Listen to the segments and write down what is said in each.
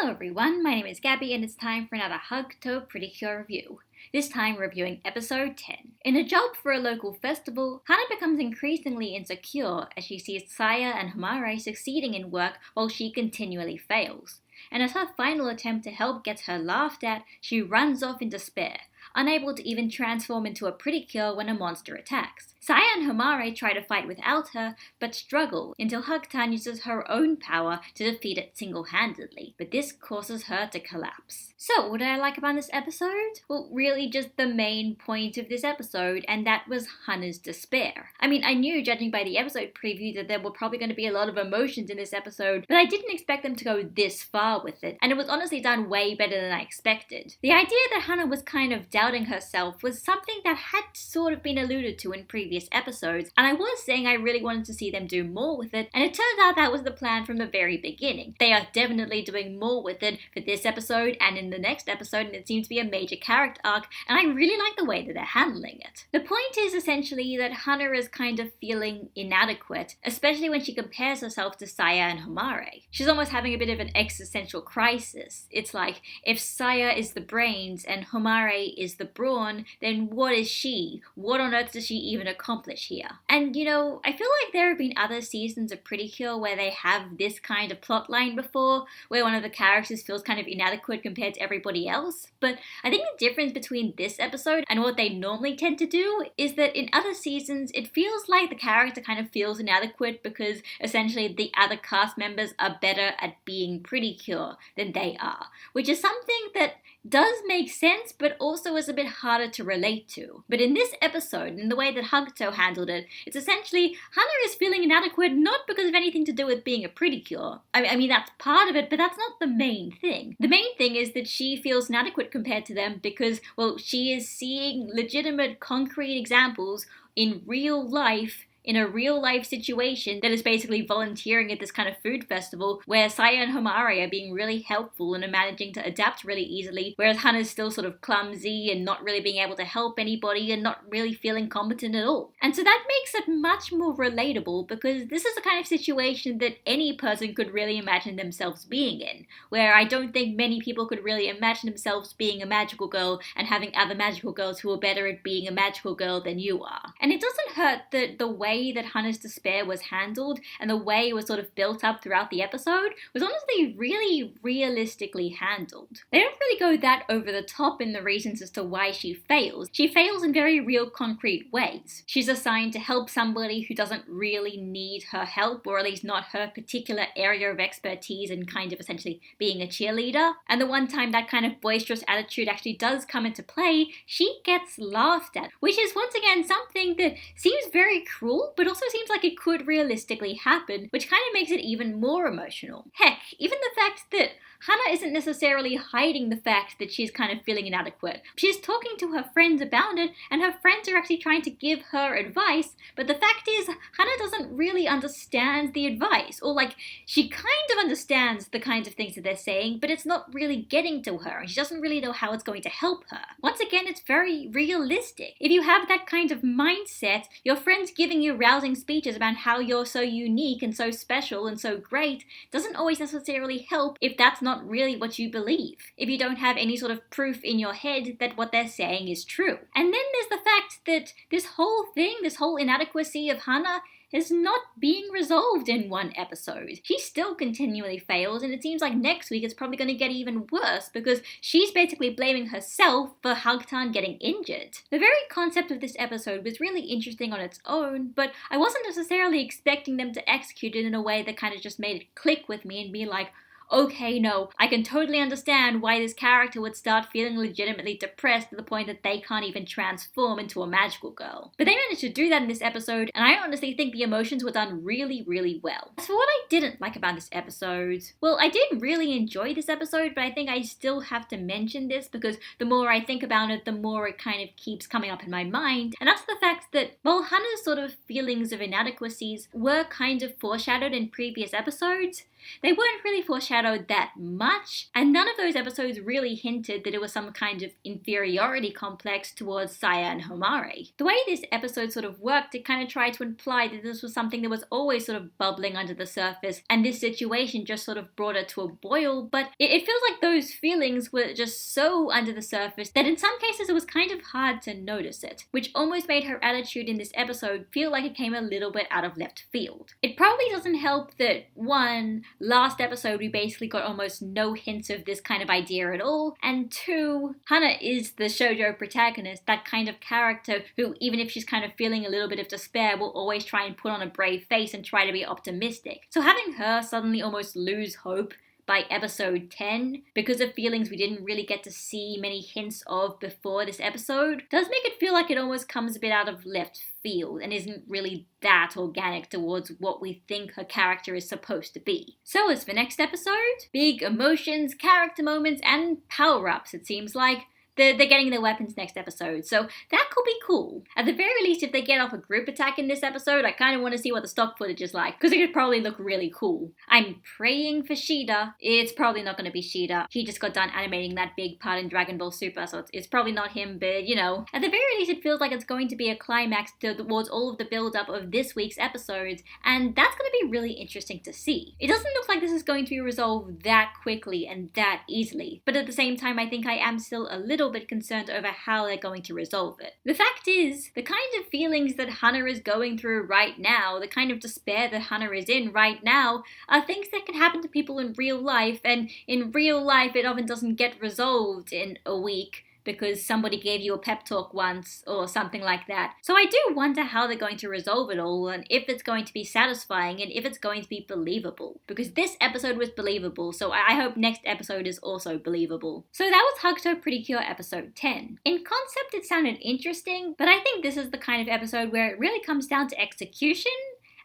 Hello everyone, my name is Gabby and it's time for another Hugtto Precure review. This time reviewing episode 10. In a job for a local festival, Hana becomes increasingly insecure as she sees Saya and Hamare succeeding in work while she continually fails. And as her final attempt to help gets her laughed at, she runs off in despair, unable to even transform into a Precure when a monster attacks. Saya and Hamare try to fight without her, but struggle until Hugtto uses her own power to defeat it single-handedly, but this causes her to collapse. So, what did I like about this episode? Well, really just the main point of this episode, and that was Hana's despair. I mean, I knew, judging by the episode preview, that there were probably going to be a lot of emotions in this episode, but I didn't expect them to go this far with it, and it was honestly done way better than I expected. The idea that Hana was kind of doubting herself was something that had sort of been alluded to in previous episodes, and I was saying I really wanted to see them do more with it, and it turns out that was the plan from the very beginning. They are definitely doing more with it for this episode and in the next episode, and it seems to be a major character arc, and I really like the way that they're handling it. The point is essentially that Hana is kind of feeling inadequate, especially when she compares herself to Saya and Hamare. She's almost having a bit of an existential crisis. It's like, if Saya is the brains and Hamare is the brawn, then what is she? What on earth does she even accomplish here? And you know, I feel like there have been other seasons of Precure where they have this kind of plotline before, where one of the characters feels kind of inadequate compared to everybody else, but I think the difference between this episode and what they normally tend to do is that in other seasons it feels like the character kind of feels inadequate because essentially the other cast members are better at being Precure than they are, which is something that does make sense but also is a bit harder to relate to. But in this episode, in the way that Hugtto handled it, it's essentially Hana is feeling inadequate not because of anything to do with being a Precure. I mean that's part of it, but that's not the main thing. The main thing is that she feels inadequate compared to them because, well, she is seeing legitimate concrete examples in real life, in a real life situation that is basically volunteering at this kind of food festival where Saya and Hamare are being really helpful and are managing to adapt really easily, whereas Hana's still sort of clumsy and not really being able to help anybody and not really feeling competent at all. And so that makes it much more relatable because this is the kind of situation that any person could really imagine themselves being in, where I don't think many people could really imagine themselves being a magical girl and having other magical girls who are better at being a magical girl than you are. And it doesn't hurt that the way that Hana's despair was handled and the way it was sort of built up throughout the episode was honestly really realistically handled. They don't really go that over the top in the reasons as to why she fails. She fails in very real concrete ways. She's assigned to help somebody who doesn't really need her help, or at least not her particular area of expertise and kind of essentially being a cheerleader. And the one time that kind of boisterous attitude actually does come into play, she gets laughed at, which is once again something that seems very cruel but also seems like it could realistically happen, which kind of makes it even more emotional. Heck, even the fact that Hana isn't necessarily hiding the fact that she's kind of feeling inadequate. She's talking to her friends about it, and her friends are actually trying to give her advice, but the fact is, Hana doesn't really understand the advice, or like, she kind of understands the kinds of things that they're saying, but it's not really getting to her, and she doesn't really know how it's going to help her. Once again, it's very realistic. If you have that kind of mindset, your friends giving you rousing speeches about how you're so unique and so special and so great doesn't always necessarily help if that's not really what you believe, if you don't have any sort of proof in your head that what they're saying is true. And then there's the fact that this whole inadequacy of Hana is not being resolved in one episode. She still continually fails, and it seems like next week it's probably going to get even worse because she's basically blaming herself for Hugtto getting injured. The very concept of this episode was really interesting on its own, but I wasn't necessarily expecting them to execute it in a way that kind of just made it click with me and be like, okay, no, I can totally understand why this character would start feeling legitimately depressed to the point that they can't even transform into a magical girl. But they managed to do that in this episode, and I honestly think the emotions were done really, really well. As for what I didn't like about this episode, well, I did really enjoy this episode, but I think I still have to mention this because the more I think about it, the more it kind of keeps coming up in my mind, and that's the fact that while Hana's sort of feelings of inadequacies were kind of foreshadowed in previous episodes, they weren't really foreshadowed that much, and none of those episodes really hinted that it was some kind of inferiority complex towards Saya and Homare. The way this episode sort of worked, it kind of tried to imply that this was something that was always sort of bubbling under the surface, and this situation just sort of brought it to a boil, but it feels like those feelings were just so under the surface that in some cases it was kind of hard to notice it, which almost made her attitude in this episode feel like it came a little bit out of left field. It probably doesn't help that, one, last episode we basically got almost no hints of this kind of idea at all, and two, Hana is the shoujo protagonist, that kind of character who, even if she's kind of feeling a little bit of despair, will always try and put on a brave face and try to be optimistic. So having her suddenly almost lose hope by episode 10 because of feelings we didn't really get to see many hints of before this episode does make it feel like it almost comes a bit out of left field and isn't really that organic towards what we think her character is supposed to be. So as for next episode, big emotions, character moments, and power-ups it seems like. They're getting their weapons next episode, so that could be cool. At the very least, if they get off a group attack in this episode, I kind of want to see what the stock footage is like, because it could probably look really cool. I'm praying for Shida. It's probably not going to be Shida. He just got done animating that big part in Dragon Ball Super, so it's probably not him, but you know. At the very least, it feels like it's going to be a climax towards all of the build-up of this week's episodes, and that's going to be really interesting to see. It doesn't look like this is going to be resolved that quickly and that easily, but at the same time, I think I am still a little bit concerned over how they're going to resolve it. The fact is, the kind of feelings that Hana is going through right now, the kind of despair that Hana is in right now, are things that can happen to people in real life, and in real life it often doesn't get resolved in a week because somebody gave you a pep talk once or something like that. So I do wonder how they're going to resolve it all and if it's going to be satisfying and if it's going to be believable. Because this episode was believable, so I hope next episode is also believable. So that was Hugtto Precure episode 10. In concept it sounded interesting, but I think this is the kind of episode where it really comes down to execution.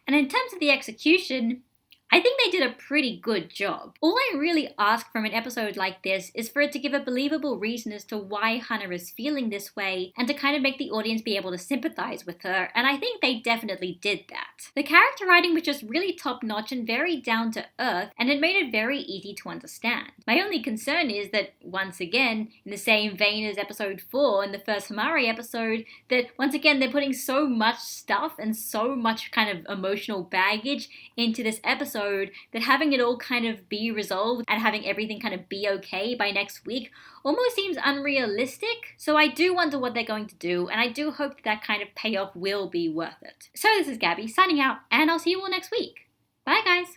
And in terms of the execution, I think they did a pretty good job. All I really ask from an episode like this is for it to give a believable reason as to why Hana is feeling this way and to kind of make the audience be able to sympathize with her, and I think they definitely did that. The character writing was just really top-notch and very down to earth, and it made it very easy to understand. My only concern is that, once again, in the same vein as episode 4 in the first Homare episode, that once again they're putting so much stuff and so much kind of emotional baggage into this episode that having it all kind of be resolved and having everything kind of be okay by next week almost seems unrealistic. So I do wonder what they're going to do, and I do hope that kind of payoff will be worth it. So this is Gabby signing out, and I'll see you all next week. Bye guys!